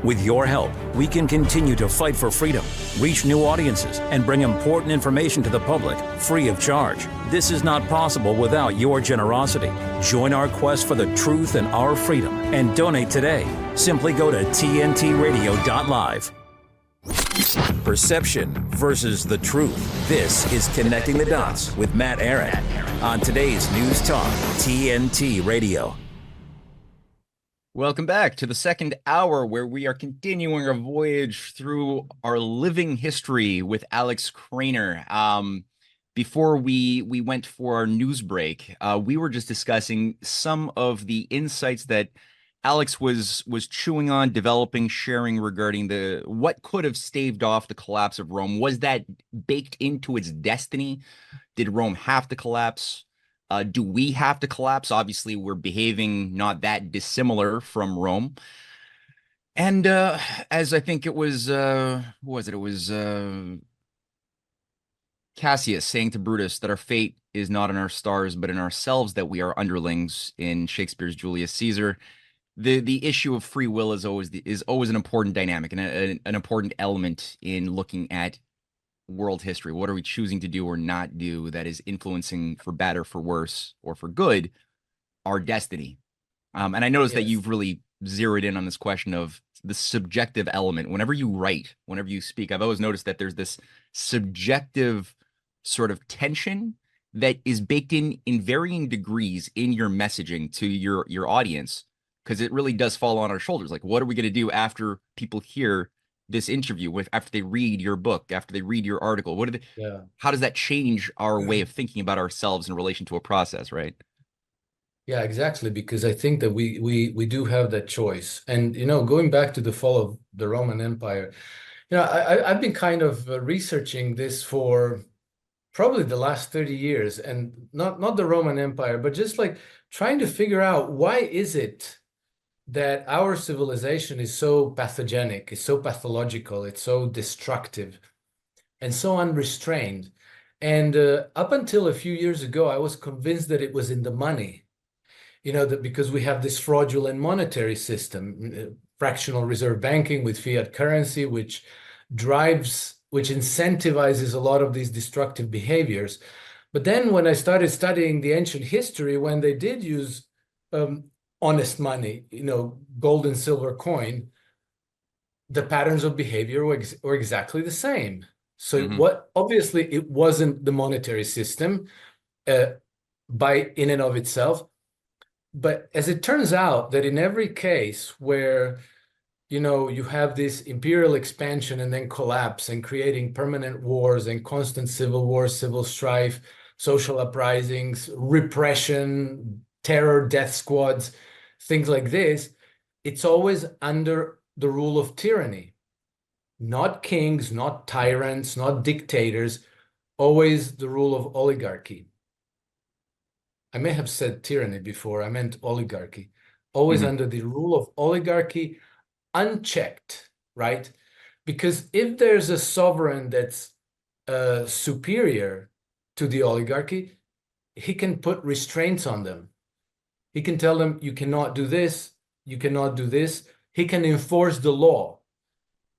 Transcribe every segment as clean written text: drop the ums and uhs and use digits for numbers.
With your help, we can continue to fight for freedom, reach new audiences, and bring important information to the public free of charge. This is not possible without your generosity. Join our quest for the truth and our freedom and donate today. Simply go to tntradio.live. Perception versus the truth. This is Connecting the Dots with Matt Ehret on today's News Talk, TNT Radio. Welcome back to the second hour, where we are continuing our voyage through our living history with Alex Krainer. Before we went for our news break, we were just discussing some of the insights that Alex was chewing on, developing, sharing regarding what could have staved off the collapse of Rome. Was that baked into its destiny? Did Rome have to collapse? Do we have to collapse? Obviously, we're behaving not that dissimilar from Rome. And as I think it was, who was it? It was Cassius saying to Brutus that our fate is not in our stars, but in ourselves, that we are underlings, in Shakespeare's Julius Caesar. The issue of free will is always an important dynamic and an important element in looking at world history. What are we choosing to do or not do that is influencing, for better, for worse, or for good, our destiny? And I noticed that you've really zeroed in on this question of the subjective element. Whenever you write, whenever you speak, I've always noticed that there's this subjective sort of tension that is baked in varying degrees in your messaging to your audience, because it really does fall on our shoulders. Like, what are we going to do after people hear this interview, after they read your book, after they read your article? How does that change our way of thinking about ourselves in relation to a process, right? Yeah, exactly. Because I think that we do have that choice. And, going back to the fall of the Roman Empire, I've been kind of researching this for probably the last 30 years, and not the Roman Empire, but just like trying to figure out, why is it that our civilization is so pathogenic, is so pathological, it's so destructive and so unrestrained. And up until a few years ago, I was convinced that it was in the money, that because we have this fraudulent monetary system, fractional reserve banking with fiat currency, which incentivizes a lot of these destructive behaviors. But then when I started studying the ancient history, when they did use honest money, gold and silver coin, the patterns of behavior were exactly the same. So obviously it wasn't the monetary system in and of itself. But as it turns out, that in every case where you have this imperial expansion and then collapse and creating permanent wars and constant civil wars, civil strife, social uprisings, repression, terror, death squads, things like this, it's always under the rule of tyranny. Not kings, not tyrants, not dictators, always the rule of oligarchy. I may have said tyranny before, I meant oligarchy. Always under the rule of oligarchy, unchecked, right? Because if there's a sovereign that's superior to the oligarchy, he can put restraints on them. He can tell them, you cannot do this, you cannot do this. He can enforce the law.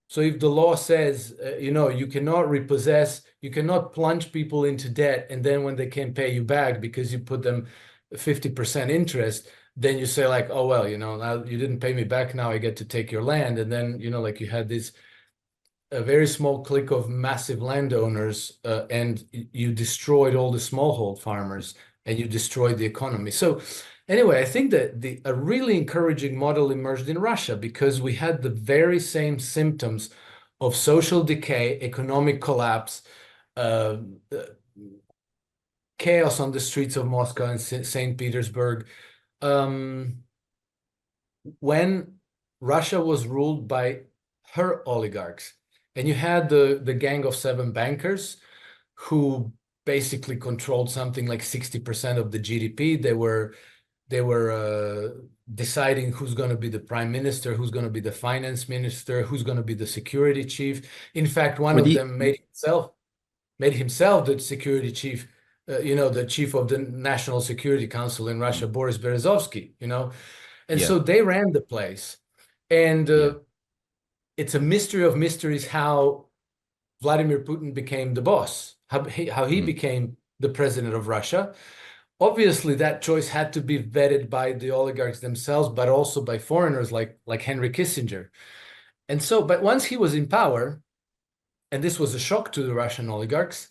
So if the law says, you cannot repossess, you cannot plunge people into debt, and then when they can't pay you back because you put them 50% interest, then you say like, oh, well, now you didn't pay me back, now I get to take your land. And then, like you had a very small clique of massive landowners, and you destroyed all the smallhold farmers, and you destroyed the economy. So anyway, I think that a really encouraging model emerged in Russia, because we had the very same symptoms of social decay, economic collapse, chaos on the streets of Moscow and St. Petersburg, when Russia was ruled by her oligarchs. And you had the Gang of Seven bankers who basically controlled something like 60% of the GDP. They were deciding who's going to be the prime minister, who's going to be the finance minister, who's going to be the security chief. In fact, one of them made himself the security chief, the chief of the National Security Council in Russia, Boris Berezovsky, And so they ran the place. And it's a mystery of mysteries how Vladimir Putin became the boss, how he became the president of Russia. Obviously, that choice had to be vetted by the oligarchs themselves, but also by foreigners like Henry Kissinger. And so, but once he was in power, and this was a shock to the Russian oligarchs,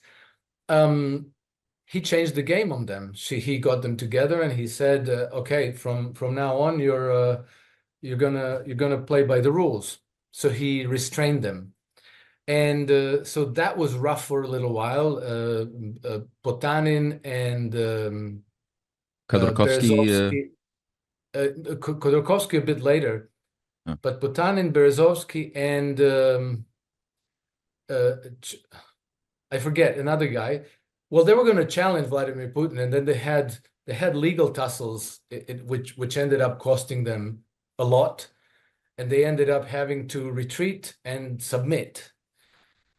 he changed the game on them. He got them together and he said, "Okay, from now on, you're gonna play by the rules." So he restrained them, and so that was rough for a little while. Potanin and Khodorkovsky, Khodorkovsky a bit later, uh, but Potanin, Berezovsky, and I forget another guy. Well, they were going to challenge Vladimir Putin, and then they had legal tussles, which ended up costing them a lot, and they ended up having to retreat and submit,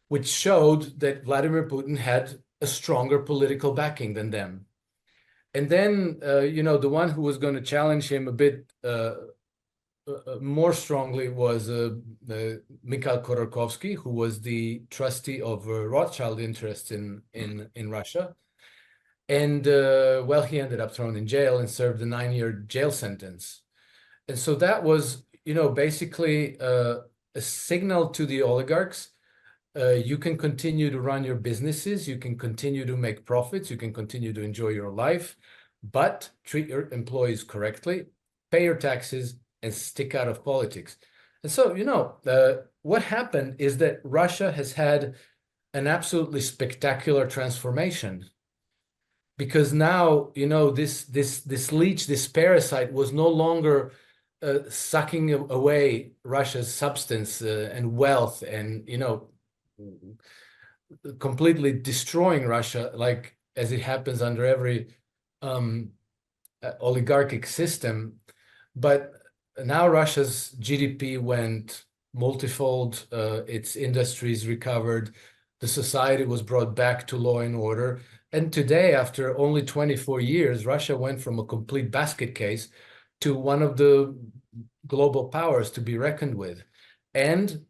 which showed that Vladimir Putin had a stronger political backing than them. And then, the one who was going to challenge him a bit more strongly was Mikhail Khodorkovsky, who was the trustee of Rothschild interests in Russia. And well, he ended up thrown in jail and served a 9-year jail sentence. And so that was, basically a signal to the oligarchs. You can continue to run your businesses, you can continue to make profits, you can continue to enjoy your life, but treat your employees correctly, pay your taxes, and stick out of politics. And so, what happened is that Russia has had an absolutely spectacular transformation, because now, this leech, this parasite was no longer sucking away Russia's substance and wealth, and completely destroying Russia, like as it happens under every oligarchic system. But now Russia's GDP went multifold, its industries recovered, the society was brought back to law and order. And today, after only 24 years, Russia went from a complete basket case to one of the global powers to be reckoned with. And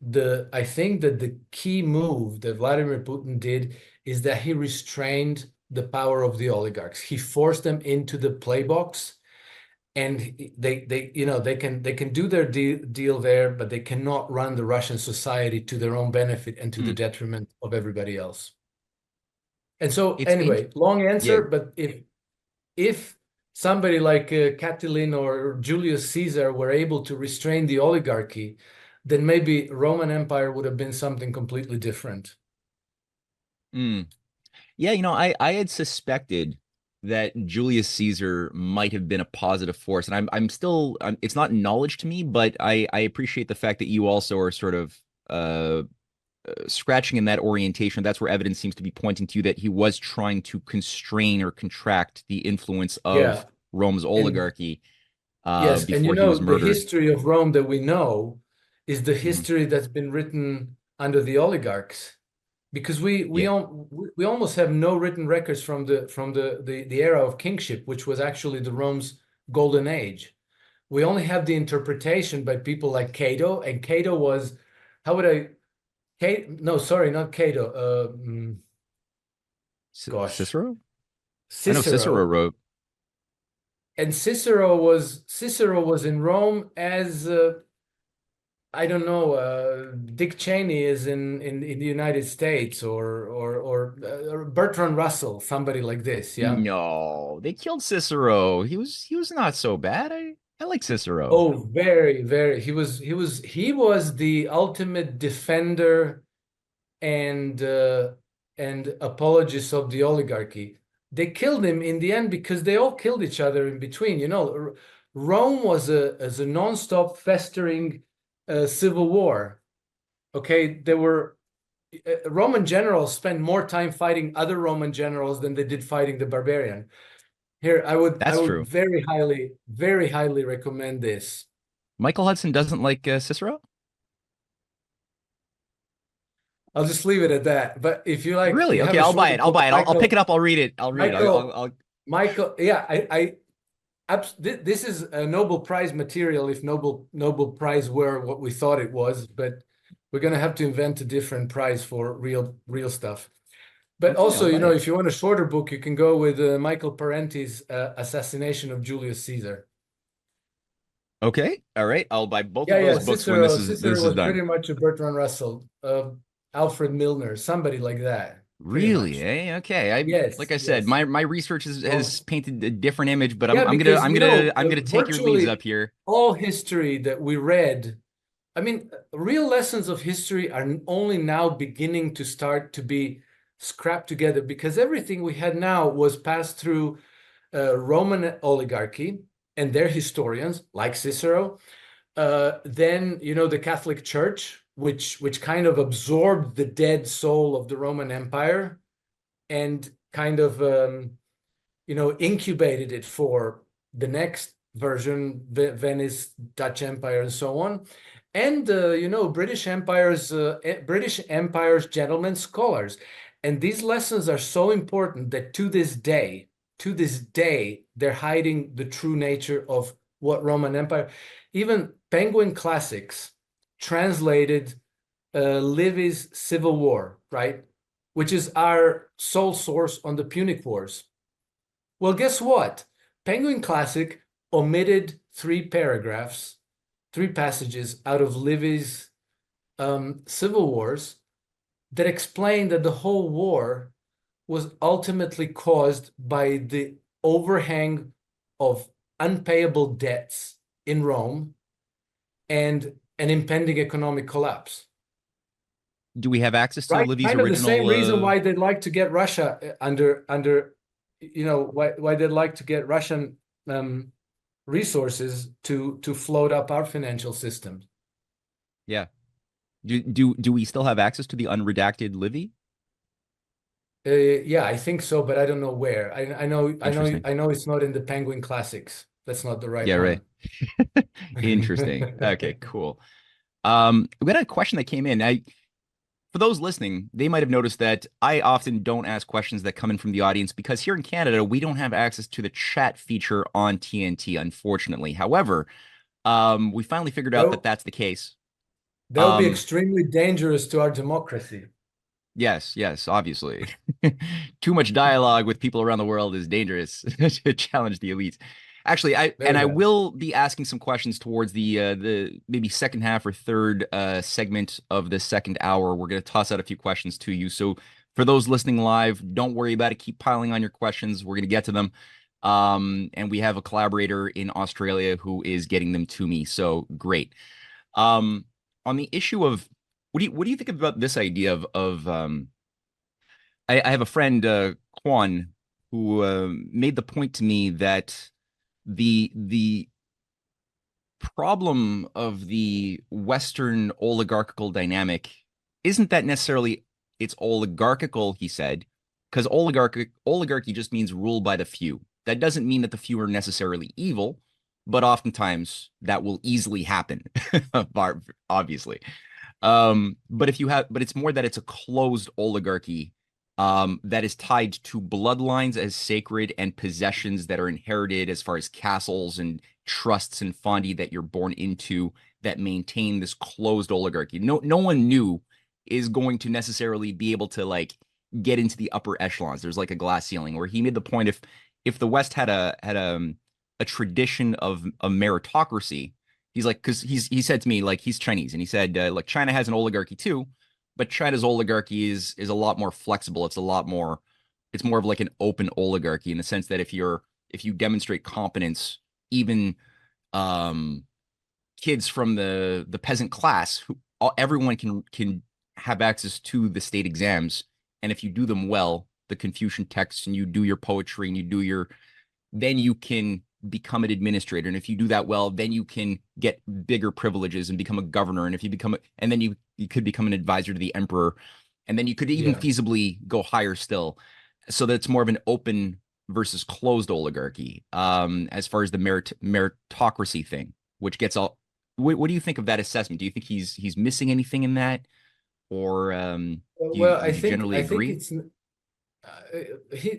I think that the key move that Vladimir Putin did is that he restrained the power of the oligarchs. He forced them into the play box, and they can do their deal there, but they cannot run the Russian society to their own benefit and to the detriment of everybody else. And so, anyway, long answer, but if somebody like Catiline or Julius Caesar were able to restrain the oligarchy, then maybe Roman Empire would have been something completely different. Yeah, I had suspected that Julius Caesar might have been a positive force, and I'm still it's not knowledge to me, but I appreciate the fact that you also are sort of scratching in that orientation. That's where evidence seems to be pointing to, that he was trying to constrain or contract the influence of Rome's oligarchy. Yes, before and he was murdered. the history of Rome that we know is the history that's been written under the oligarchs, because we almost have no written records from the era of kingship, which was actually the Rome's golden age. We only have the interpretation by people like Cato, and Cato was, no, sorry, not Cato. Cicero? Cicero. I know Cicero wrote. And Cicero was in Rome as I don't know, Dick Cheney is in the United States, or Bertrand Russell, somebody like this. Yeah. No, they killed Cicero. He was not so bad. I like Cicero. Oh, very, very. He was the ultimate defender and apologist of the oligarchy. They killed him in the end because they all killed each other in between. Rome was a non-stop festering civil war. Okay, there were Roman generals spent more time fighting other Roman generals than they did fighting the barbarian. Here, I would very highly recommend this. Michael Hudson doesn't like Cicero? I'll just leave it at that. But if you like, really, okay, I'll buy it. I'll pick it up. I'll read it. Michael, yeah, this is a Nobel Prize material, if Nobel Prize were what we thought it was. But We're going to have to invent a different price for real stuff. But Okay, also, I'll you buy know, it. if you want a shorter book, you can go with Michael Parenti's Assassination of Julius Caesar. Okay, all right. I'll buy both Yeah, of yeah. those books when this Cicero is was done. pretty much a Bertrand Russell, Alfred Milner, somebody like that, pretty Really? much. Eh? Okay. Like Yes, I said, yes. my research has Well, painted a different image, but yeah, because you know, I'm gonna take your leads up virtually here. all history that we read, I mean, real lessons of history are only now beginning to start to be scrapped together because everything we had now was passed through Roman oligarchy and their historians, like Cicero. Then, you know, the Catholic Church, which kind of absorbed the dead soul of the Roman Empire and kind of, you know, incubated it for the next version, Venice, Dutch Empire, and so on. And, you know, British Empire's gentlemen scholars. And these lessons are so important that to this day, they're hiding the true nature of what Roman Empire, even Penguin Classics translated Livy's Civil War, right? Which is our sole source on the Punic Wars. Well, guess what? Penguin Classic omitted three passages out of Livy's Civil Wars that explain that the whole war was ultimately caused by the overhang of unpayable debts in Rome and an impending economic collapse. Do we have access to Right? Livy's Kind of the same original reason why they'd like to get Russia under, you know, why they'd like to get Russian resources to float up our financial system. Yeah. Do we still have access to the unredacted Livy? Yeah, I think so, but I don't know where. Interesting. I know it's not in the Penguin Classics. That's not the right Yeah, right. one. Interesting. Okay, cool. We got a question that came in. For those listening, they might have noticed that I often don't ask questions that come in from the audience because here in Canada, we don't have access to the chat feature on TNT, unfortunately. However, we finally figured out that That that's the case. that would be Um, extremely dangerous to our democracy. yes, obviously. Too much dialogue with people around the world is dangerous to challenge the elites. Actually, Very I bad. will be asking some questions towards the maybe second half or third segment of the second hour. We're going to toss out a few questions to you. So for those listening live, don't worry about it. Keep piling on your questions. We're going to get to them. And we have a collaborator in Australia who is getting them to me. So great. On the issue of what do you think about this idea of I have a friend Quan who made the point to me that the problem of the Western oligarchical dynamic isn't that necessarily it's oligarchical, he said, because oligarchy just means rule by the few. That doesn't mean that the few are necessarily evil, but oftentimes that will easily happen, obviously. But it's more that it's a closed oligarchy that is tied to bloodlines as sacred and possessions that are inherited as far as castles and trusts and fondi that you're born into that maintain this closed oligarchy. No one new is going to necessarily be able to like get into the upper echelons. There's like a glass ceiling where he made the point if the West had a tradition of a meritocracy, he's like, because he said to me, like, he's Chinese, and he said, like, China has an oligarchy too, but China's oligarchy is a lot more flexible. It's more of like an open oligarchy in the sense that if you demonstrate competence, even um kids from the peasant class, everyone can have access to the state exams, and if you do them well, the Confucian texts, and you do your poetry and then you can become an administrator. And if you do that well, then you can get bigger privileges and become a governor. And if you and then you could become an advisor to the emperor. And then you could even Yeah. feasibly go higher still. So that's more of an open versus closed oligarchy, as far as the meritocracy thing, which gets all. What do you think of that assessment? Do you think he's missing anything in that, or Well, would you generally I think agree? it's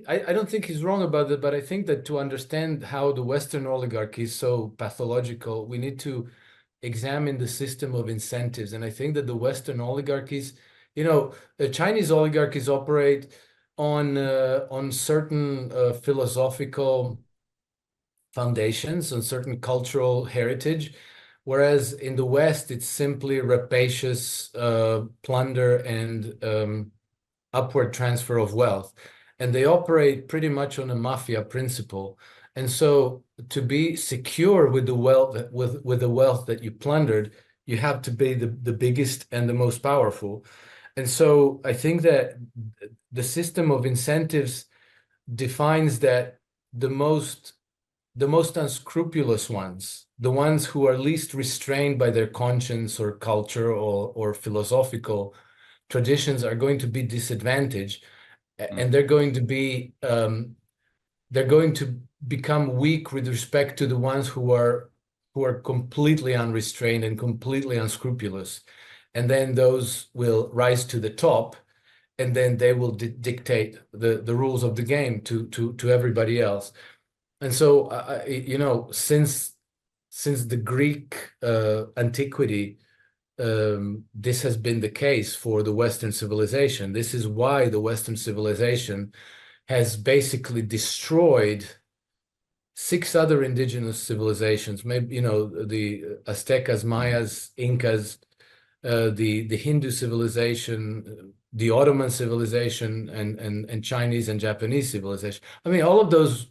I don't think he's wrong about it, but I think that to understand how the Western oligarchy is so pathological, we need to examine the system of incentives. And I think that the Western oligarchies, the Chinese oligarchies operate on certain philosophical foundations, on certain cultural heritage, whereas in the West, it's simply rapacious plunder and upward transfer of wealth. And they operate pretty much on a mafia principle. And so to be secure with the wealth, with the wealth that you plundered, you have to be the biggest and the most powerful. And so I think that the system of incentives defines that the most unscrupulous ones, the ones who are least restrained by their conscience or culture or philosophical traditions, are going to be disadvantaged, and they're going to become weak with respect to the ones who are completely unrestrained and completely unscrupulous. And then those will rise to the top, and then they will dictate the rules of the game to everybody else. And so, since the Greek antiquity, this has been the case for the Western civilization. This is why the Western civilization has basically destroyed 6 other indigenous civilizations. Maybe, the Aztecas, Mayas, Incas, the Hindu civilization, the Ottoman civilization, and Chinese and Japanese civilization. I mean, all of those,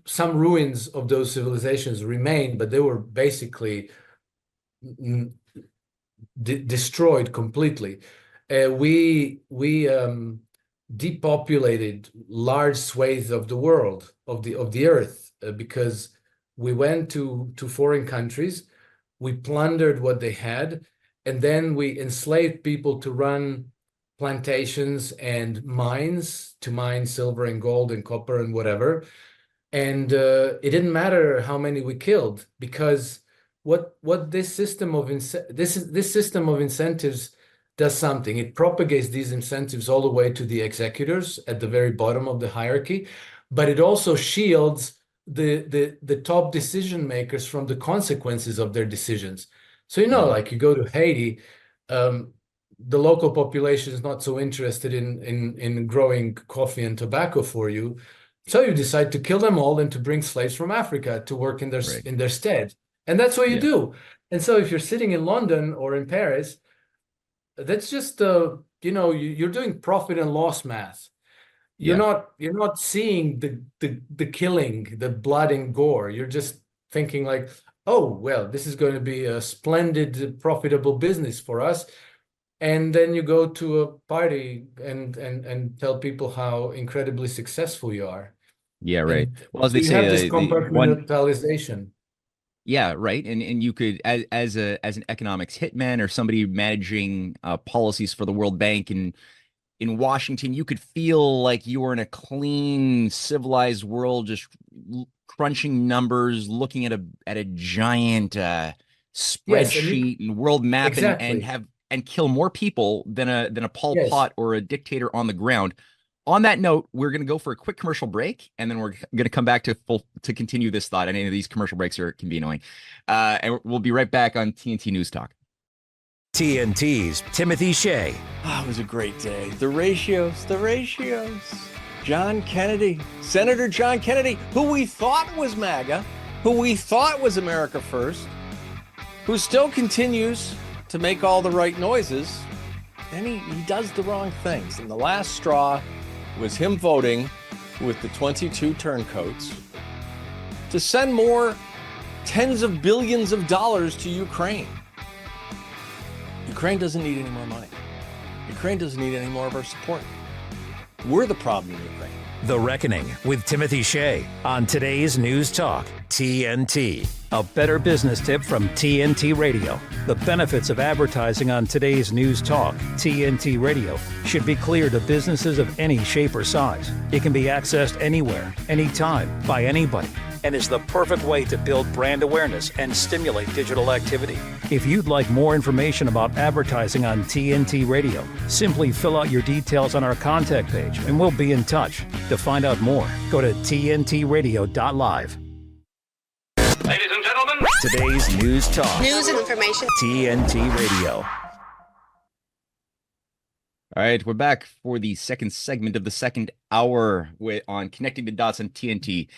some ruins of those civilizations remain, but they were basically destroyed completely. We depopulated large swathes of the world, of the earth, because we went to foreign countries, we plundered what they had, and then we enslaved people to run plantations and mines, to mine silver and gold and copper and whatever. And it didn't matter how many we killed, because what this system of incentives does something. It propagates these incentives all the way to the executors at the very bottom of the hierarchy, but it also shields the top decision makers from the consequences of their decisions. So, like you go to Haiti, the local population is not so interested in growing coffee and tobacco for you. So you decide to kill them all and to bring slaves from Africa to work in their stead. And that's what you do. And so if you're sitting in London or in Paris, that's just, you're doing profit and loss math. You're not seeing the killing, the blood and gore. You're just thinking like, oh, well, this is going to be a splendid, profitable business for us. And then you go to a party and tell people how incredibly successful you are. Yeah, right. And well, as they say, have this compartmentalization. Yeah, right. And you could, as an economics hitman or somebody managing policies for the World Bank in Washington, you could feel like you were in a clean, civilized world, just crunching numbers, looking at a giant spreadsheet and world map, and kill more people than a Pol Pot or a dictator on the ground. On that note, we're going to go for a quick commercial break, and then we're going to come back to continue this thought. Any of these commercial breaks can be annoying. And we'll be right back on TNT News Talk. TNT's Timothy Shea. It was a great day. The ratios. John Kennedy, Senator John Kennedy, who we thought was MAGA, who we thought was America First, who still continues to make all the right noises, and he does the wrong things. And the last straw was him voting with the 22 turncoats to send more tens of billions of dollars to Ukraine. Ukraine doesn't need any more money. Ukraine doesn't need any more of our support. We're the problem in Ukraine. The Reckoning with Timothy Shea on today's News Talk, TNT. A better business tip from TNT Radio. The benefits of advertising on today's News Talk, TNT Radio, should be clear to businesses of any shape or size. It can be accessed anywhere, anytime, by anybody, and is the perfect way to build brand awareness and stimulate digital activity. If you'd like more information about advertising on TNT Radio, simply fill out your details on our contact page and we'll be in touch. To find out more, go to tntradio.live. Ladies and gentlemen, Today's news talk. News and information. TNT Radio. All right, we're back for the second segment of the second hour on Connecting the Dots on TNT.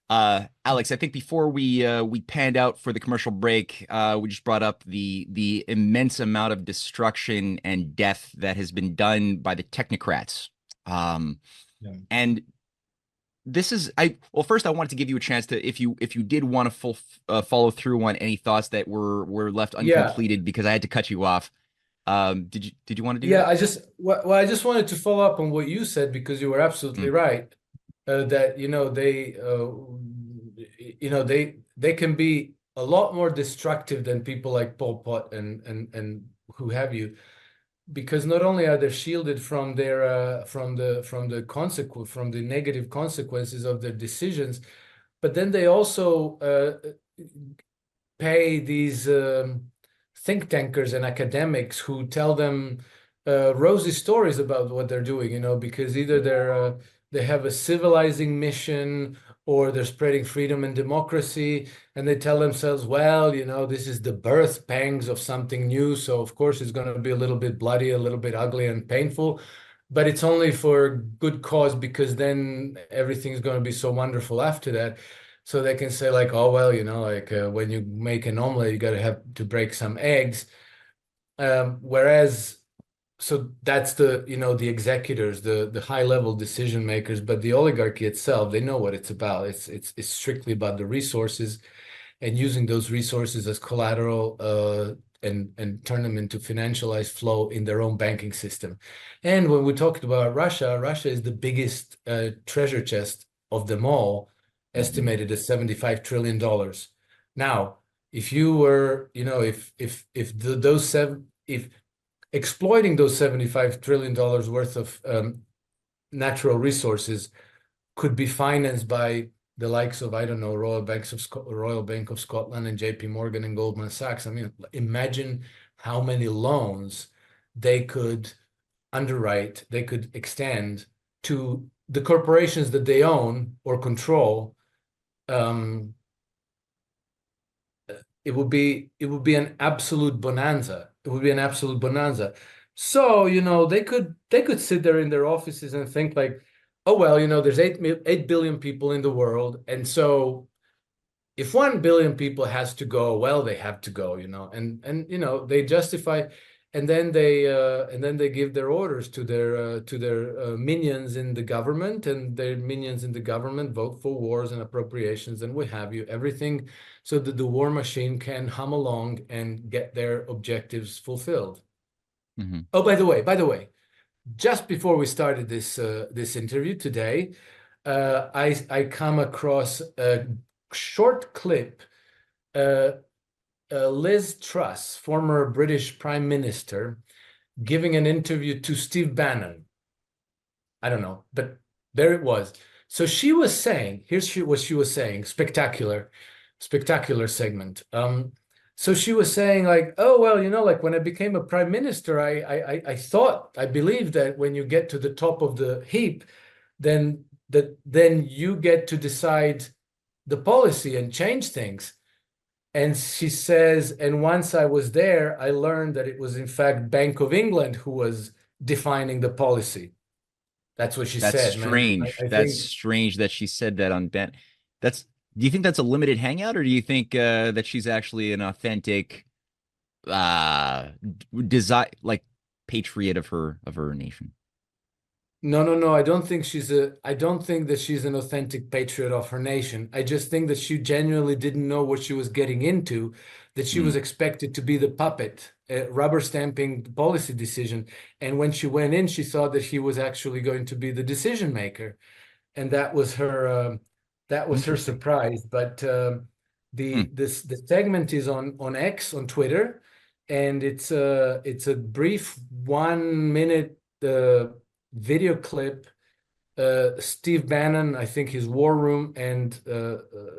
Alex, I think before we panned out for the commercial break, we just brought up the immense amount of destruction and death that has been done by the technocrats. And this is first I wanted to give you a chance to, if you did want to follow through on any thoughts that were left uncompleted because I had to cut you off. Did you want to do that? I just wanted to follow up on what you said, because you were absolutely right. That they can be a lot more destructive than people like Pol Pot and who have you, because not only are they shielded from their from the negative consequences of their decisions, but then they also pay these think tankers and academics who tell them rosy stories about what they're doing, because either they have a civilizing mission, or they're spreading freedom and democracy, and they tell themselves, well, this is the birth pangs of something new, so of course it's going to be a little bit bloody, a little bit ugly and painful, but it's only for good cause, because then everything's going to be so wonderful after that. So they can say like, oh, well, when you make an omelet, you got to have to break some eggs. So that's the executors, the high level decision makers, but the oligarchy itself, they know what it's about. It's strictly about the resources and using those resources as collateral and turn them into financialized flow in their own banking system. And when we talked about Russia is the biggest treasure chest of them all, estimated at $75 trillion. Now, if you were, if exploiting those $75 trillion worth of natural resources could be financed by the likes of, I don't know, Royal Bank of Scotland and JP Morgan and Goldman Sachs. I mean, imagine how many loans they could underwrite, they could extend to the corporations that they own or control. It would be an absolute bonanza. It would be an absolute bonanza. So, they could sit there in their offices and think like, oh, well, there's 8 billion people in the world. And so if 1 billion people has to go, well, they have to go, and they justify, and then they give their orders to their minions in the government, and their minions in the government vote for wars and appropriations and what have you, everything, so that the war machine can hum along and get their objectives fulfilled. Mm-hmm. Oh, by the way, just before we started this interview today, I come across a short clip. Liz Truss, former British Prime Minister, giving an interview to Steve Bannon. I don't know, but there it was. So she was saying, what she was saying, spectacular segment. So she was saying like, oh, well, like when I became a prime minister, I believed that when you get to the top of the heap, then you get to decide the policy and change things. And she says, and once I was there, I learned that it was in fact Bank of England who was defining the policy. That's what she said. That's strange. That's strange that she said that on Ben. Do you think that's a limited hangout, or do you think that she's actually an authentic patriot of her nation? No. I don't think that she's an authentic patriot of her nation. I just think that she genuinely didn't know what she was getting into, that she was expected to be the puppet, rubber stamping the policy decision. And when she went in, she thought that he was actually going to be the decision maker. And that was her surprise. But the segment is on X, on Twitter, and it's a brief 1 minute video clip. Steve Bannon, I think his war room, and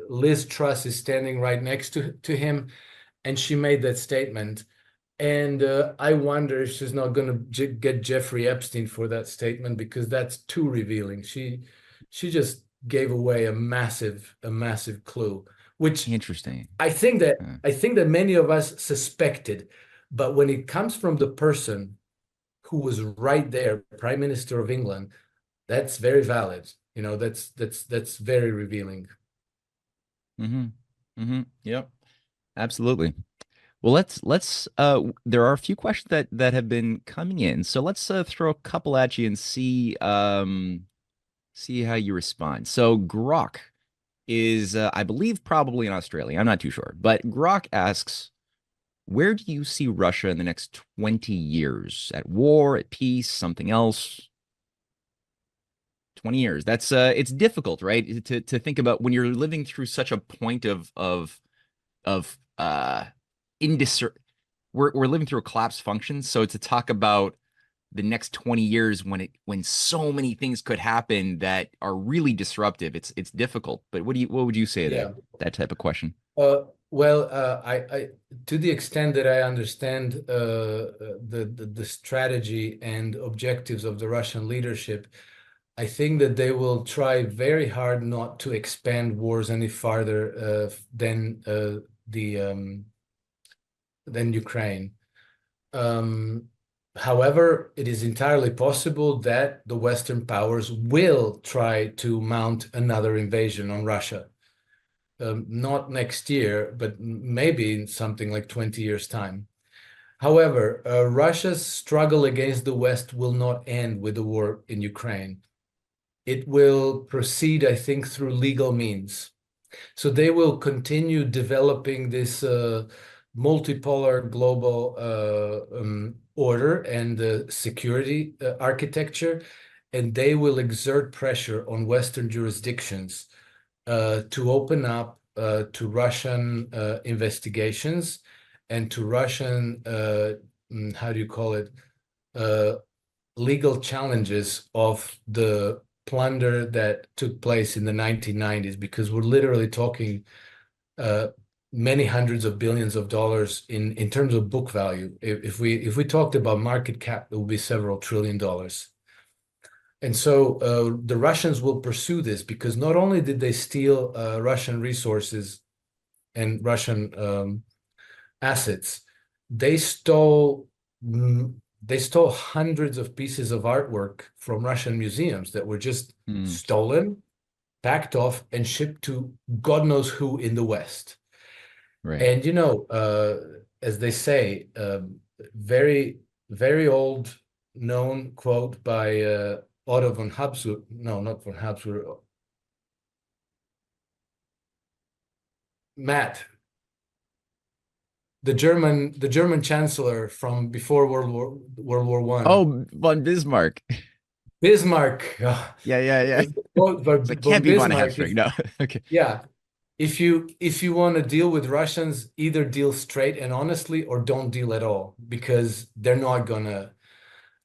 Liz Truss is standing right next to him, and she made that statement. And I wonder if she's not going to get Jeffrey Epstein for that statement, because that's too revealing. She just gave away a massive clue. which Interesting. I think that Huh. many of us suspected, but when it comes from the person who was right there, Prime Minister of England, that's very valid. You know, that's very revealing. Mm-hmm. Mm-hmm. Yep. Absolutely. Well, let's there are a few questions that have been coming in. So let's throw a couple at you and see how you respond. So Grok is I believe probably in Australia. I'm not too sure. But Grok asks, where do you see Russia in the next 20 years? At war, at peace, something else? 20 years. That's it's difficult, right? To think about when you're living through such a point of indiscer we're living through a collapse function. So to talk about the next 20 years when so many things could happen that are really disruptive, it's difficult. But what would you say to Yeah. that type of question? Well, I to the extent that I understand the strategy and objectives of the Russian leadership, I think that they will try very hard not to expand wars any farther than Ukraine. However, it is entirely possible that the Western powers will try to mount another invasion on Russia. Not next year, but maybe in something like 20 years' time. However, Russia's struggle against the West will not end with the war in Ukraine. It will proceed, I think, through legal means. So they will continue developing this multipolar global order and security architecture, and they will exert pressure on Western jurisdictions to open up to Russian investigations and to Russian, how do you call it, legal challenges of the plunder that took place in the 1990s, because we're literally talking many hundreds of billions of dollars in terms of book value. If we talked about market cap, it would be several trillion dollars. And so the Russians will pursue this because not only did they steal Russian resources and Russian assets, they stole hundreds of pieces of artwork from Russian museums that were just stolen, packed off, and shipped to God knows who in the West. Right. And you know, as they say, very, very old known quote by Otto von Habsburg, no, not von Habsburg, Matt, the German chancellor from before World War One. Oh, von Bismarck. Bismarck. Yeah. Quote by So it can't be von Bismarck Habsburg. No. Okay. yeah. If you want to deal with Russians, either deal straight and honestly or don't deal at all, because they're not gonna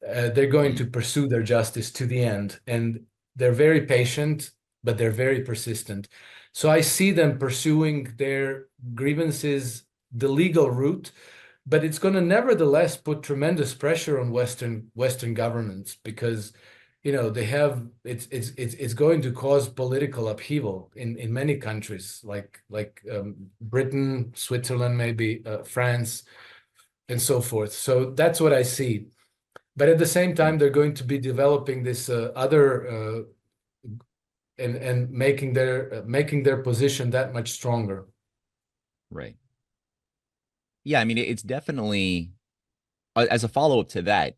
they're going to pursue their justice to the end, and they're very patient, but they're very persistent. So I see them pursuing their grievances the legal route, but it's going to nevertheless put tremendous pressure on Western governments, because you know they have it's going to cause political upheaval in many countries like Britain, Switzerland, maybe France, and so forth. So that's what I see. But at the same time, they're going to be developing this other and making their position that much stronger. Right. Yeah, I mean, it's definitely as a follow-up to that,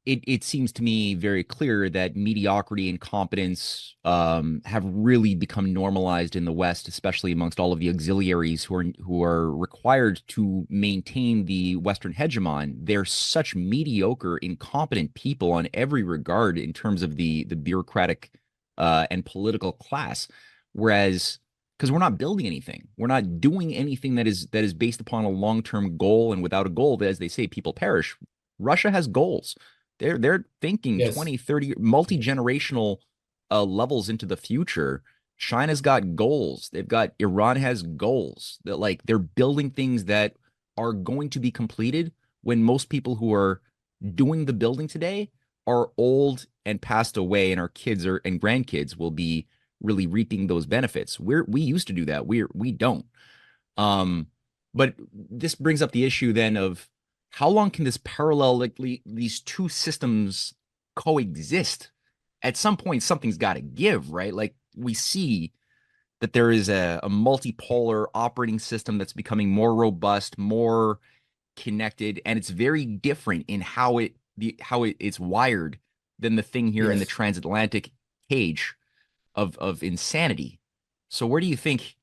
it seems to me very clear that mediocrity and competence have really become normalized in the West, especially amongst all of the auxiliaries who are required to maintain the Western hegemon. They're such mediocre, incompetent people on every regard in terms of the bureaucratic and political class, whereas because we're not building anything, we're not doing anything that is based upon a long-term goal, and without a goal, as they say, people perish. Russia has goals. They're thinking Yes. 20, 30, multi-generational levels into the future. China's got goals. Iran has goals that they're building things that are going to be completed when most people who are doing the building today are old and passed away, and our kids and grandkids will be really reaping those benefits. We used to do that. We don't. But this brings up the issue then of how long can this parallel, like these two systems coexist? At some point, something's got to give, right? Like we see that there is a multipolar operating system that's becoming more robust, more connected, and it's very different in how it's wired than the thing here in the Yes. transatlantic cage of insanity. So where do you think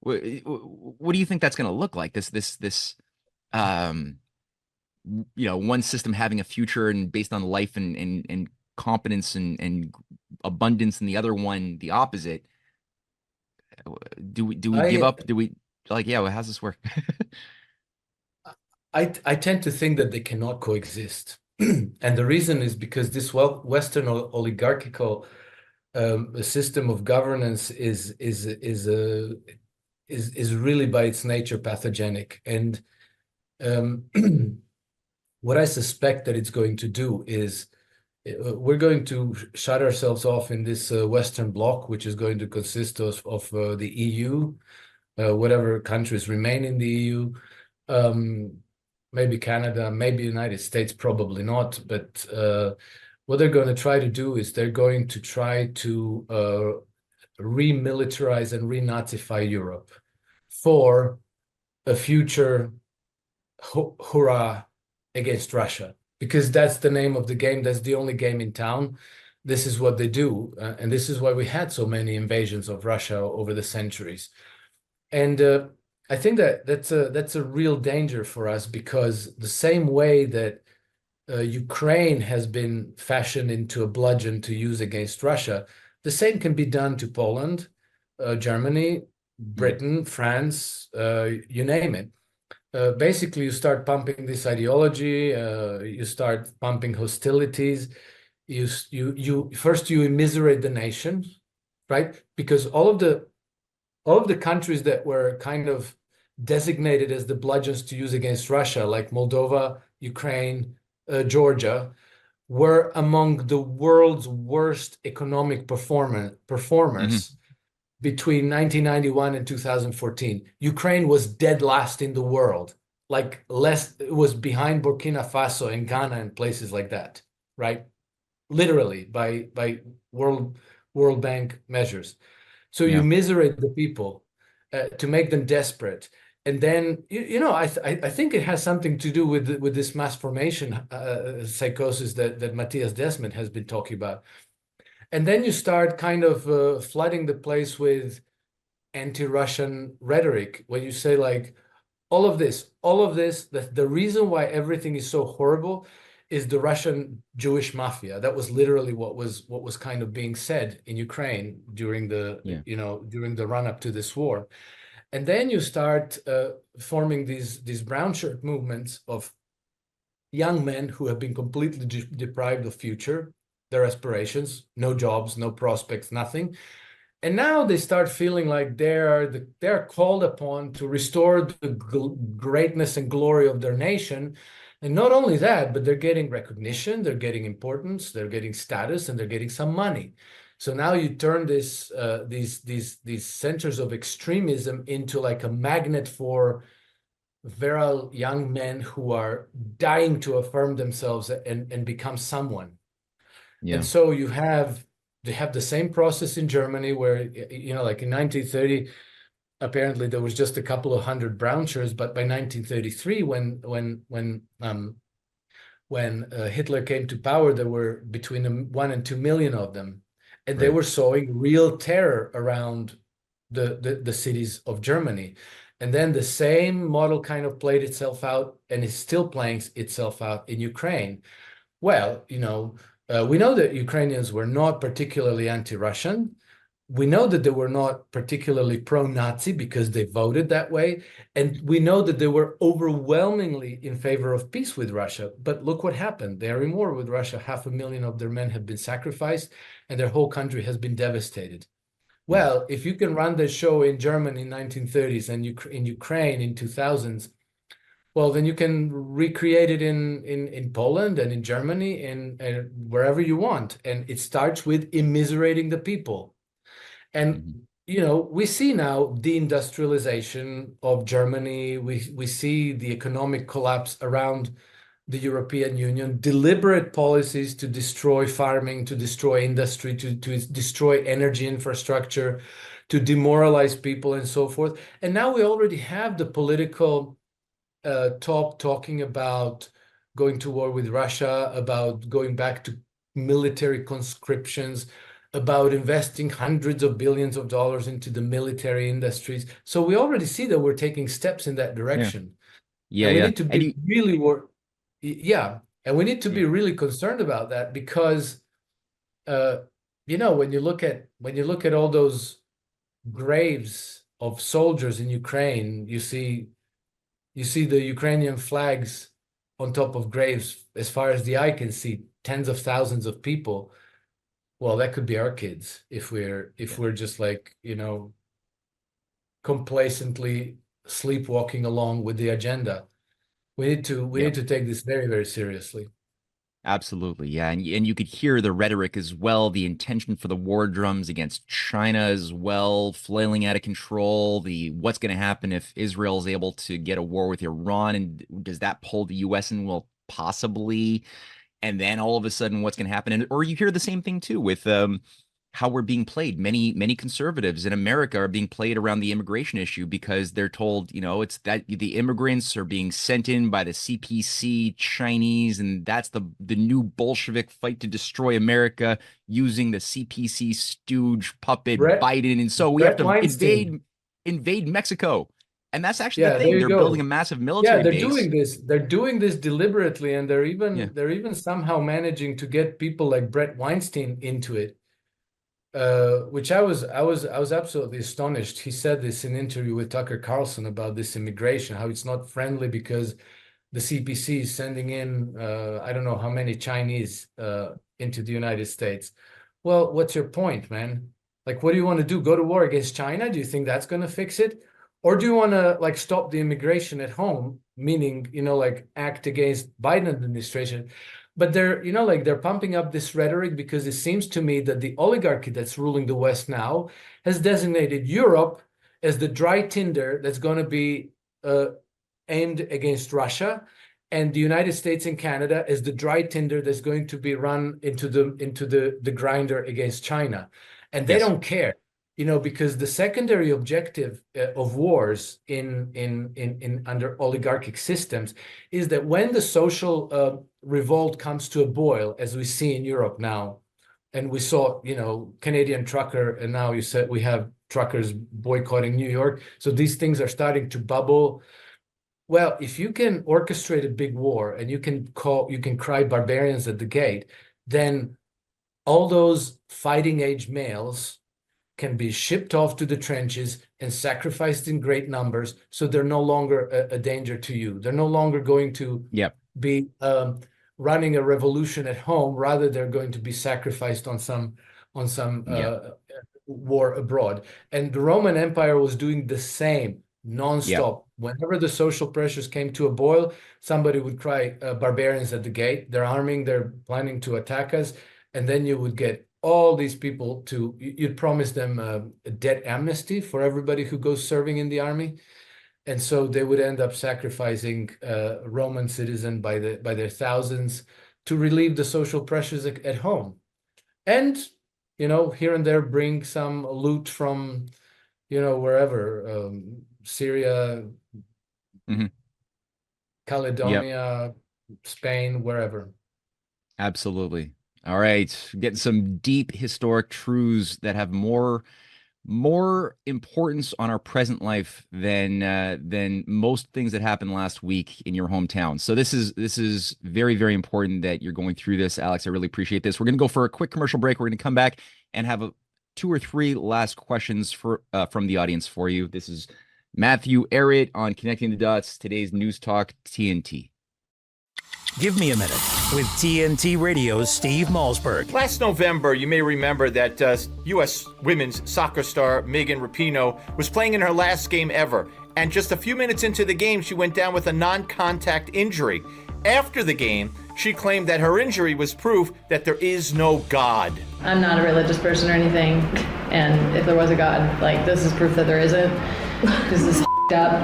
what do you think that's going to look like? This one system having a future and based on life and competence and abundance, and the other one the opposite. Do we give up? Do we like, yeah, well, how's this work? I tend to think that they cannot coexist. And the reason is because this Western oligarchical system of governance is really by its nature pathogenic. And what I suspect that it's going to do is we're going to shut ourselves off in this Western bloc, which is going to consist of the EU, whatever countries remain in the EU, maybe Canada, maybe United States, probably not. But what they're going to try to do is they're going to try to remilitarize and renazify Europe for a future hurrah against Russia, because that's the name of the game. That's the only game in town. This is what they do. And this is why we had so many invasions of Russia over the centuries. And I think that that's a real danger for us, because the same way that Ukraine has been fashioned into a bludgeon to use against Russia, the same can be done to Poland, Germany, Britain, France, you name it. Basically, you start pumping this ideology, you start pumping hostilities. You first you immiserate the nation, right? Because all of the countries that were kind of designated as the bludgeons to use against Russia, like Moldova, Ukraine, Georgia, were among the world's worst economic performers between 1991 and 2014. Ukraine was dead last in the world, like it was behind Burkina Faso and Ghana and places like that, right? Literally by World Bank measures. So you miserate the people to make them desperate. And then, I think it has something to do with this mass formation psychosis that Matthias Desmond has been talking about. And then you start kind of flooding the place with anti-Russian rhetoric, when you say like, all of this, that the reason why everything is so horrible is the Russian Jewish mafia. That was literally what was kind of being said in Ukraine during the run-up to this war. And then you start forming these brown shirt movements of young men who have been completely deprived of future, their aspirations, no jobs, no prospects, nothing. And now they start feeling like they're called upon to restore the greatness and glory of their nation. And not only that, but they're getting recognition, they're getting importance, they're getting status, and they're getting some money. So now you turn these centers of extremism into like a magnet for virile young men who are dying to affirm themselves and become someone. Yeah. And so they have the same process in Germany, where, like in 1930, apparently there was just a couple of hundred brown shirts, but by 1933, when Hitler came to power, there were between 1 and 2 million of them, and they were sowing real terror around the cities of Germany. And then the same model kind of played itself out, and is still playing itself out in Ukraine. Well, we know that Ukrainians were not particularly anti-Russian. We know that they were not particularly pro-Nazi because they voted that way. And we know that they were overwhelmingly in favor of peace with Russia. But look what happened. They are in war with Russia. 500,000 of their men have been sacrificed, and their whole country has been devastated. Well, if you can run the show in Germany in 1930s and in Ukraine in 2000s, well, then you can recreate it in Poland and in Germany and wherever you want. And it starts with immiserating the people. And you know, we see now deindustrialization of Germany. We see the economic collapse around the European Union, deliberate policies to destroy farming, to destroy industry, to destroy energy infrastructure, to demoralize people and so forth. And now we already have the political talking about going to war with Russia, about going back to military conscriptions, about investing hundreds of billions of dollars into the military industries. So we already see that we're taking steps in that direction. Yeah, and we yeah. need to be and we need to be really concerned about that, because you know, when you look at all those graves of soldiers in Ukraine, you see the Ukrainian flags on top of graves as far as the eye can see, tens of thousands of people. Well, that could be our kids if we're just like, you know, complacently sleepwalking along with the agenda. We need to take this very, very seriously. Absolutely, yeah, and you could hear the rhetoric as well, the intention for the war drums against China as well, flailing out of control. The what's going to happen if Israel is able to get a war with Iran, and does that pull the U.S. in? Well, possibly. And then all of a sudden, what's going to happen? Or you hear the same thing too with how we're being played. Many conservatives in America are being played around the immigration issue because they're told, you know, it's that the immigrants are being sent in by the CPC Chinese, and that's the new Bolshevik fight to destroy America using the CPC stooge puppet Biden, and so we have to invade Mexico. And that's actually the thing. They're building a massive military base. They're doing this deliberately, and they're even somehow managing to get people like Brett Weinstein into it, which I was absolutely astonished. He said this in an interview with Tucker Carlson about this immigration, how it's not friendly because the CPC is sending in I don't know how many Chinese into the United States. Well, what's your point, man? Like, what do you want to do? Go to war against China? Do you think that's going to fix it? Or do you want to like stop the immigration at home, meaning, you know, like act against Biden administration? But they're pumping up this rhetoric because it seems to me that the oligarchy that's ruling the West now has designated Europe as the dry tinder that's going to be aimed against Russia, and the United States and Canada as the dry tinder that's going to be run into the grinder against China. And they don't care. You know, because the secondary objective of wars in under oligarchic systems is that when the social revolt comes to a boil, as we see in Europe now, and we saw, you know, Canadian trucker, and now you said we have truckers boycotting New York. So these things are starting to bubble. Well, if you can orchestrate a big war and you can cry barbarians at the gate, then all those fighting age males can be shipped off to the trenches and sacrificed in great numbers, so they're no longer a danger to you. They're no longer going to be running a revolution at home. Rather, they're going to be sacrificed on some war abroad. And the Roman Empire was doing the same nonstop. Whenever the social pressures came to a boil, somebody would cry barbarians at the gate. They're arming. They're planning to attack us, and then you would get all these people you'd promise them a debt amnesty for everybody who goes serving in the army. And so they would end up sacrificing Roman citizens by their thousands to relieve the social pressures at home. And, you know, here and there bring some loot from, you know, wherever, Syria, Caledonia, Spain, wherever. Absolutely. All right, getting some deep historic truths that have more importance on our present life than most things that happened last week in your hometown. So this is very, very important that you're going through this, Alex. I really appreciate this. We're going to go for a quick commercial break. We're going to come back and have 2 or 3 last questions from the audience for you. This is Matthew Ehret on Connecting the Dots, today's News Talk TNT. Give me a minute with TNT Radio's Steve Malzberg. Last November, you may remember that U.S. women's soccer star Megan Rapinoe was playing in her last game ever. And just a few minutes into the game, she went down with a non-contact injury. After the game, she claimed that her injury was proof that there is no God. I'm not a religious person or anything. And if there was a God, like, this is proof that there isn't. This is up.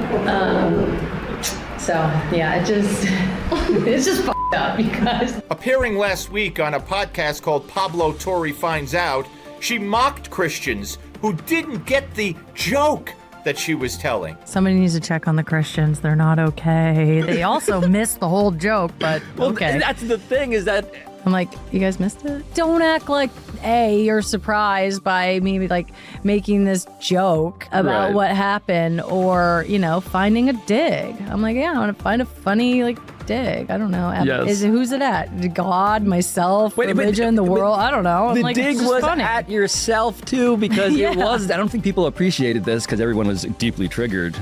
So yeah, it's just up because. Appearing last week on a podcast called Pablo Torre Finds Out, she mocked Christians who didn't get the joke that she was telling. Somebody needs to check on the Christians. They're not okay. They also missed the whole joke, but okay. Well, that's the thing is that I'm like, you guys missed it? Don't act like, A, you're surprised by me, like, making this joke about what happened or, you know, finding a dig. I'm like, yeah, I want to find a funny, like, dig. I don't know. Yes. Who's it at? God, myself, religion, the world? I don't know. The like, dig was funny. at yourself, too, because Yeah. it was, I don't think people appreciated this because everyone was deeply triggered.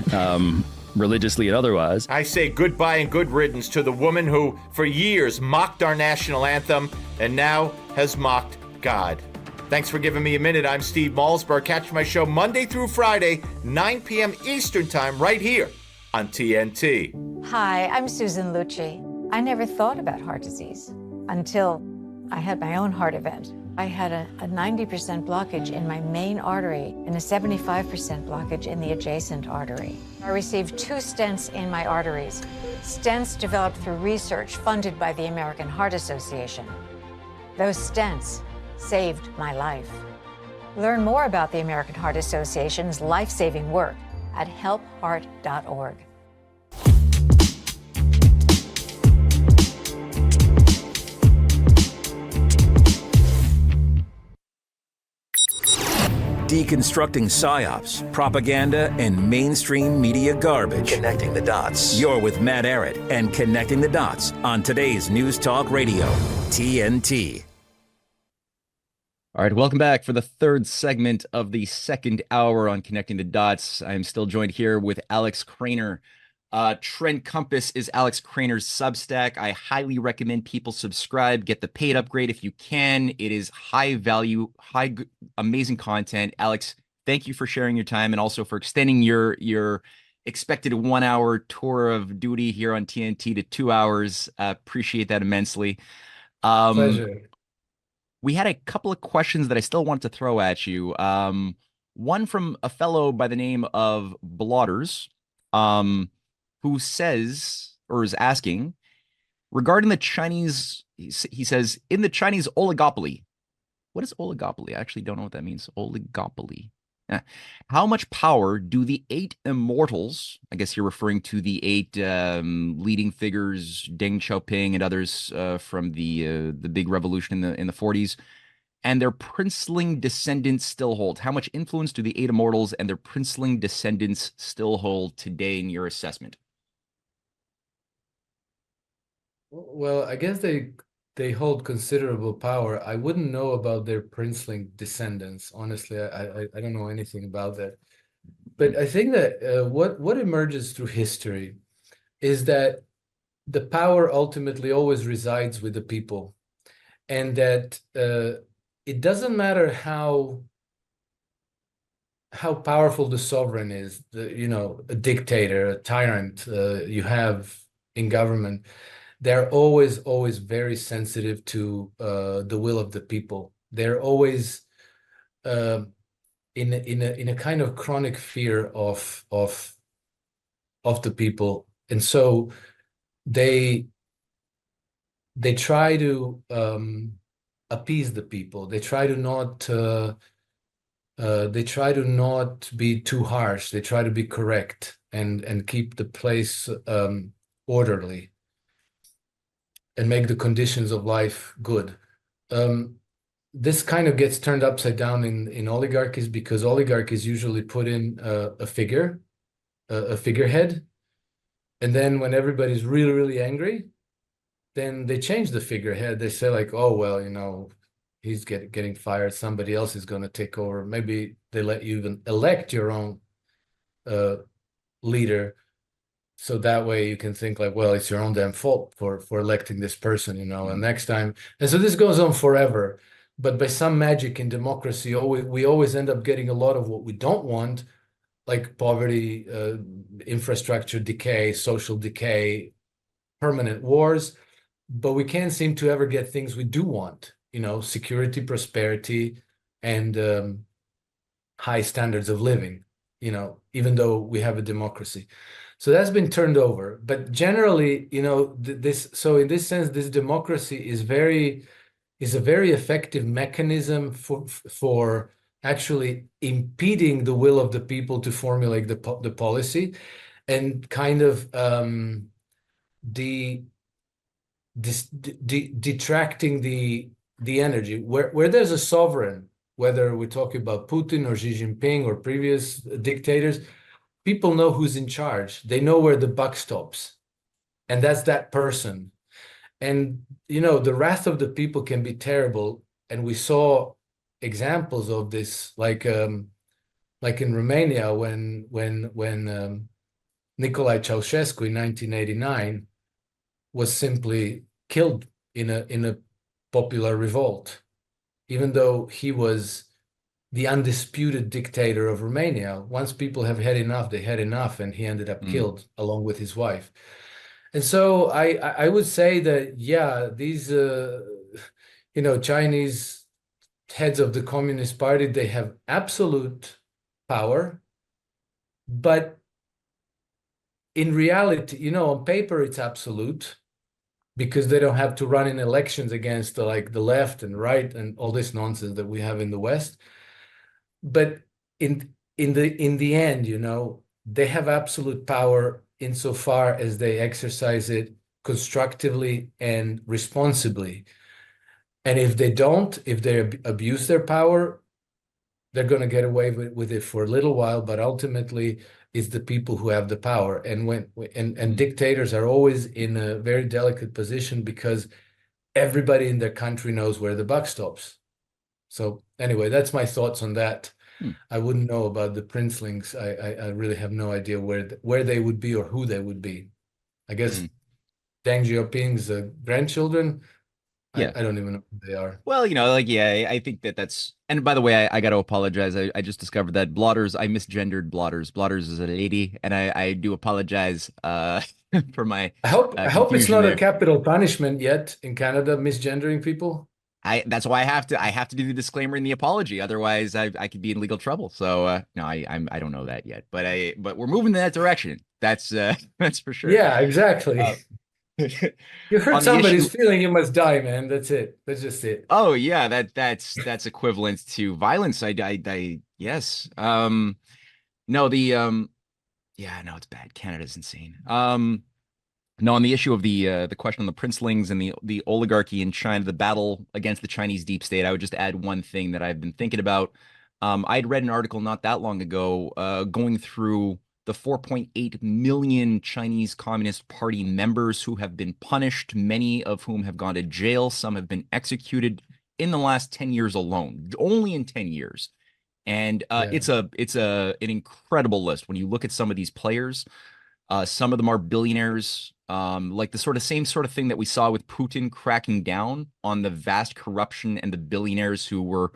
Religiously and otherwise. I say goodbye and good riddance to the woman who, for years, mocked our national anthem and now has mocked God. Thanks for giving me a minute. I'm Steve Malzberg. Catch my show Monday through Friday, 9 p.m. Eastern Time, right here on TNT. Hi, I'm Susan Lucci. I never thought about heart disease until I had my own heart event. I had a 90% blockage in my main artery and a 75% blockage in the adjacent artery. I received 2 stents in my arteries, stents developed through research funded by the American Heart Association. Those stents saved my life. Learn more about the American Heart Association's life-saving work at helpheart.org. Deconstructing psyops, propaganda, and mainstream media garbage. Connecting the dots. You're with Matt Ehret and Connecting the Dots on today's News Talk Radio, TNT. All right, welcome back for the third segment of the second hour on Connecting the Dots. I am still joined here with Alex Krainer. TrendCompass is Alex Krainer's Substack. I highly recommend people subscribe, get the paid upgrade if you can. It is high value, amazing content. Alex, thank you for sharing your time and also for extending your expected 1 hour tour of duty here on TNT to 2 hours. Appreciate that immensely. Pleasure. We had a couple of questions that I still want to throw at you. One from a fellow by the name of Blotters, who says, or is asking, regarding the Chinese, he says, in the Chinese oligopoly. What is oligopoly? I actually don't know what that means. Oligopoly. How much power do the 8 immortals, I guess you're referring to the 8 leading figures, Deng Xiaoping and others from the big revolution in the 40s, and their princeling descendants still hold? How much influence do the 8 immortals and their princeling descendants still hold today in your assessment? Well, I guess they hold considerable power. I wouldn't know about their princeling descendants. Honestly, I don't know anything about that. But I think that what emerges through history is that the power ultimately always resides with the people, and that it doesn't matter how powerful the sovereign is, a dictator, a tyrant you have in government. They're always very sensitive to the will of the people. They're always in a kind of chronic fear of the people, and so they try to appease the people. They try to not be too harsh. They try to be correct and keep the place orderly, and make the conditions of life good. This kind of gets turned upside down in oligarchies, because oligarchies usually put in a figurehead, and then when everybody's really, really angry, then they change the figurehead. They say like, oh, well, he's getting fired, somebody else is going to take over. Maybe they let you even elect your own leader, so that way you can think like, well, it's your own damn fault for electing this person, and next time. And so this goes on forever. But by some magic in democracy, we always end up getting a lot of what we don't want, like poverty, infrastructure decay, social decay, permanent wars. But we can't seem to ever get things we do want, security, prosperity, and high standards of living, even though we have a democracy. So that's been turned over. But generally, so in this sense, this democracy is a very effective mechanism for actually impeding the will of the people to formulate the policy, and kind of detracting the energy. Where there's a sovereign, whether we're talking about Putin or Xi Jinping or previous dictators, people know who's in charge. They know where the buck stops, and that's that person. And the wrath of the people can be terrible, and we saw examples of this, like in Romania when Nicolae Ceausescu in 1989 was simply killed in a popular revolt, even though he was the undisputed dictator of Romania. Once people have had enough, they had enough, and he ended up killed along with his wife. And so I would say that, yeah, these Chinese heads of the Communist Party, they have absolute power, but in reality, on paper, it's absolute, because they don't have to run in elections against the left and right and all this nonsense that we have in the West. But in the end, they have absolute power insofar as they exercise it constructively and responsibly. And if they don't, if they abuse their power, they're going to get away with it for a little while, but ultimately it's the people who have the power. And dictators are always in a very delicate position, because everybody in their country knows where the buck stops. So anyway, that's my thoughts on that. I wouldn't know about the princelings. I really have no idea where they would be or who they would be. I guess Deng Xiaoping's grandchildren. Yeah. I don't even know who they are. Well, I think that's, and by the way, I got to apologize. I just discovered that Blotters, I misgendered Blotters. Blotters is a lady, and I do apologize for my I hope it's not there. a capital punishment yet in Canada, misgendering people. That's why I have to do the disclaimer in the apology. Otherwise, I could be in legal trouble. So no, I don't know that yet, but we're moving in that direction. That's for sure. Yeah, exactly. You hurt somebody's issue, feeling, you must die, man. That's it. That's just it. Oh yeah, that's equivalent to violence. Yes. No, yeah, no, it's bad. Canada's insane. No, on the issue of the question on the princelings and the oligarchy in China, the battle against the Chinese deep state, I would just add one thing that I've been thinking about. I'd read an article not that long ago, going through the 4.8 million Chinese Communist Party members who have been punished, many of whom have gone to jail. Some have been executed in the last 10 years alone, only in 10 years. And it's an incredible list. When you look at some of these players, some of them are billionaires, like the same sort of thing that we saw with Putin cracking down on the vast corruption and the billionaires who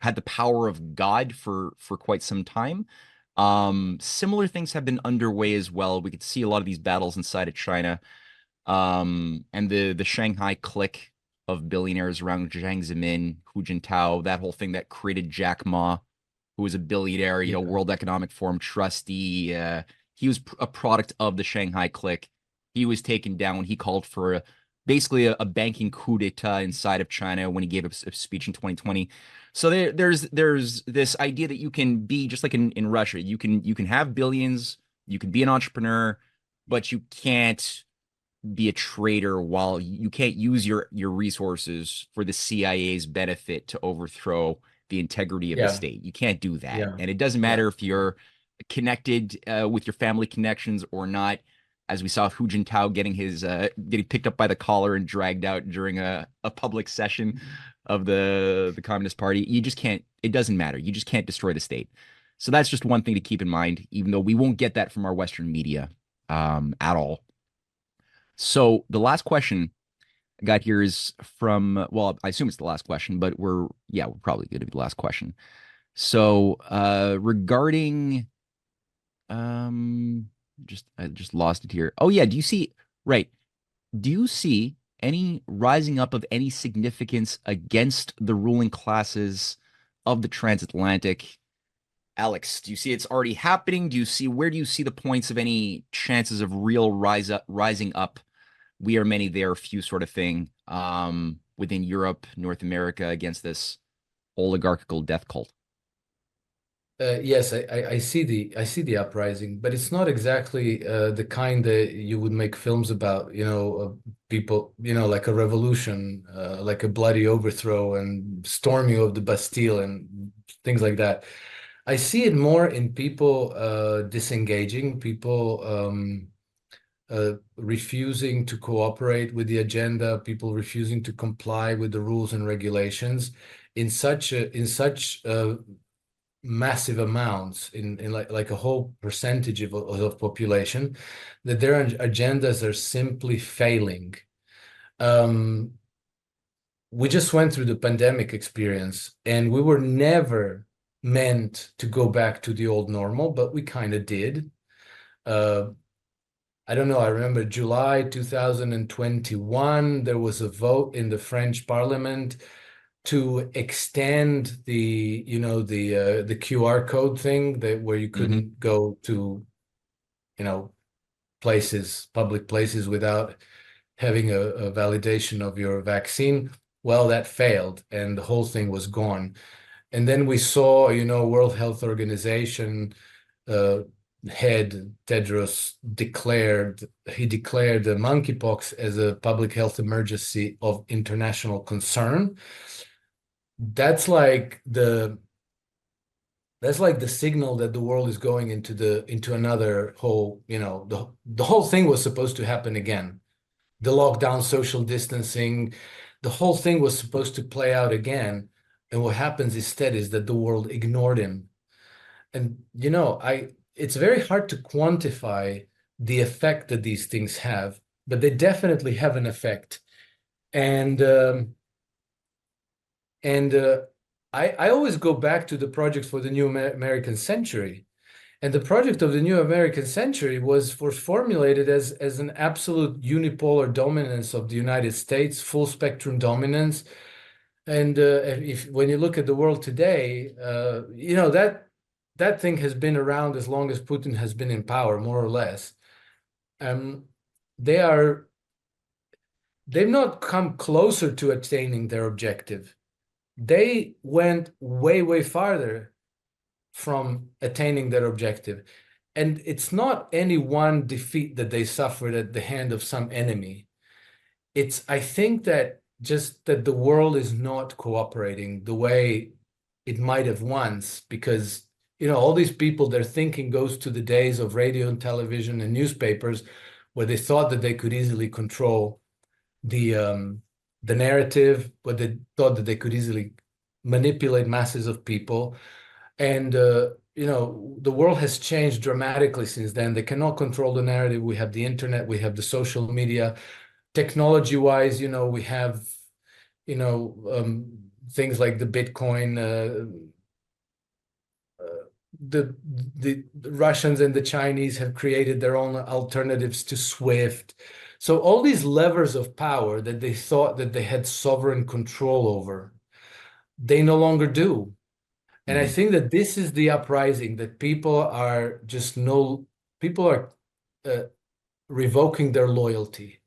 had the power of God for quite some time. Similar things have been underway as well. We could see a lot of these battles inside of China, and the Shanghai clique of billionaires around Jiang Zemin, Hu Jintao, that whole thing that created Jack Ma, who was a billionaire, World Economic Forum trustee. He was a product of the Shanghai clique. He was taken down when he called for basically a banking coup d'etat inside of China when he gave a speech in 2020. So there's this idea that you can be just like in Russia. You can have billions, you can be an entrepreneur, but you can't be a traitor, while you can't use your resources for the CIA's benefit to overthrow the integrity of the state. You can't do that. And it doesn't matter if you're connected with your family connections or not. As we saw Hu Jintao getting picked up by the collar and dragged out during a public session of the Communist Party. You just can't, it doesn't matter. You just can't destroy the state. So that's just one thing to keep in mind, even though we won't get that from our Western media at all. So the last question I got here is from, well, I assume it's the last question, but we're probably going to be the last question. So regarding, I just lost it here. Oh yeah, do you see any rising up of any significance against the ruling classes of the transatlantic Alex, do you see it's already happening? Where do you see the points of any chances of real rising up? We are many, they are few sort of thing within Europe, North America against this oligarchical death cult. Yes, I see the uprising, but it's not exactly the kind that you would make films about, people, like a revolution, like a bloody overthrow and storming of the Bastille and things like that. I see it more in people disengaging, people refusing to cooperate with the agenda, people refusing to comply with the rules and regulations in such massive amounts in like a whole percentage of population, that their agendas are simply failing. We just went through the pandemic experience, and we were never meant to go back to the old normal, but we kind of did. I don't know, I remember July 2021, there was a vote in the French parliament to extend the QR code thing, where you couldn't go to public places without having a validation of your vaccine. Well, that failed and the whole thing was gone. And then we saw, World Health Organization head Tedros declared the monkeypox as a public health emergency of international concern. That's like the signal that the world is going into another whole, the whole thing was supposed to happen again. The lockdown, social distancing, the whole thing was supposed to play out again. And what happens instead is that the world ignored him. And, it's very hard to quantify the effect that these things have, but they definitely have an effect. And I always go back to the project for the New American Century. And the project of the New American Century was formulated as an absolute unipolar dominance of the United States, full spectrum dominance. And when you look at the world today, that thing has been around as long as Putin has been in power, more or less. They've not come closer to attaining their objective. They went way, way farther from attaining their objective. And it's not any one defeat that they suffered at the hand of some enemy. I think that just that the world is not cooperating the way it might have once, because all these people, their thinking goes to the days of radio and television and newspapers, where they thought that they could easily control the narrative, where they thought that they could easily manipulate masses of people. And the world has changed dramatically since then. They cannot control the narrative. We have the internet, we have the social media. Technology-wise, we have things like the Bitcoin. The Russians and the Chinese have created their own alternatives to SWIFT. So all these levers of power that they thought that they had sovereign control over, they no longer do. And I think that this is the uprising, that people are revoking their loyalty.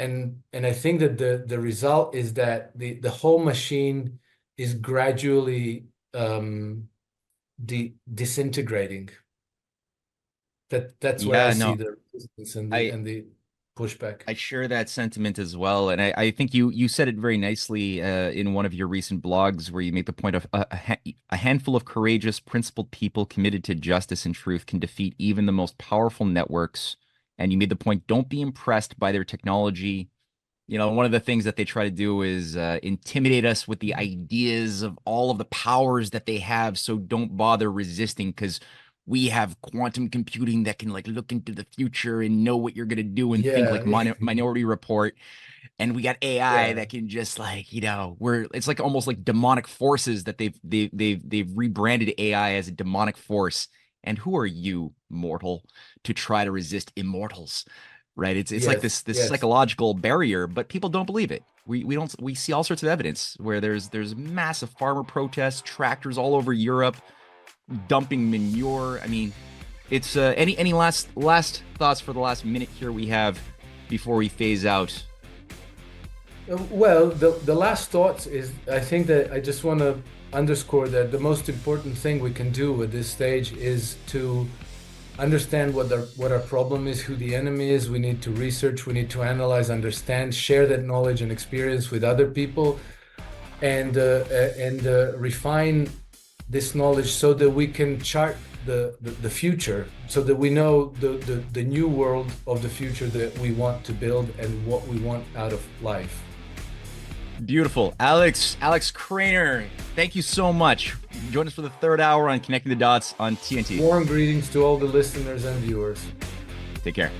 And I think that the result is that the whole machine is gradually disintegrating. That's where I see the resistance and the pushback. I share that sentiment as well, and I think you said it very nicely in one of your recent blogs, where you make the point of a handful of courageous, principled people committed to justice and truth can defeat even the most powerful networks. And you made the point, don't be impressed by their technology. One of the things that they try to do is intimidate us with the ideas of all of the powers that they have. So don't bother resisting, because we have quantum computing that can look into the future and know what you're going to do and think like Minority Report. And we got AI that can just it's like almost like demonic forces that they've rebranded AI as a demonic force. And who are you, mortal, to try to resist immortals? Right? It's like this psychological barrier, but people don't believe it. We see all sorts of evidence where there's massive farmer protests, tractors all over Europe, dumping manure. I mean, it's any last thoughts for the last minute here we have before we phase out? Well, the last thoughts is, I think that I just want to underscore that the most important thing we can do at this stage is to understand what our problem is, who the enemy is. We need to research, we need to analyze, understand, share that knowledge and experience with other people, and refine this knowledge so that we can chart the future, so that we know the new world of the future that we want to build and what we want out of life. Beautiful. Alex Krainer, thank you so much. Join us for the third hour on Connecting the Dots on TNT. Warm greetings to all the listeners and viewers. Take care.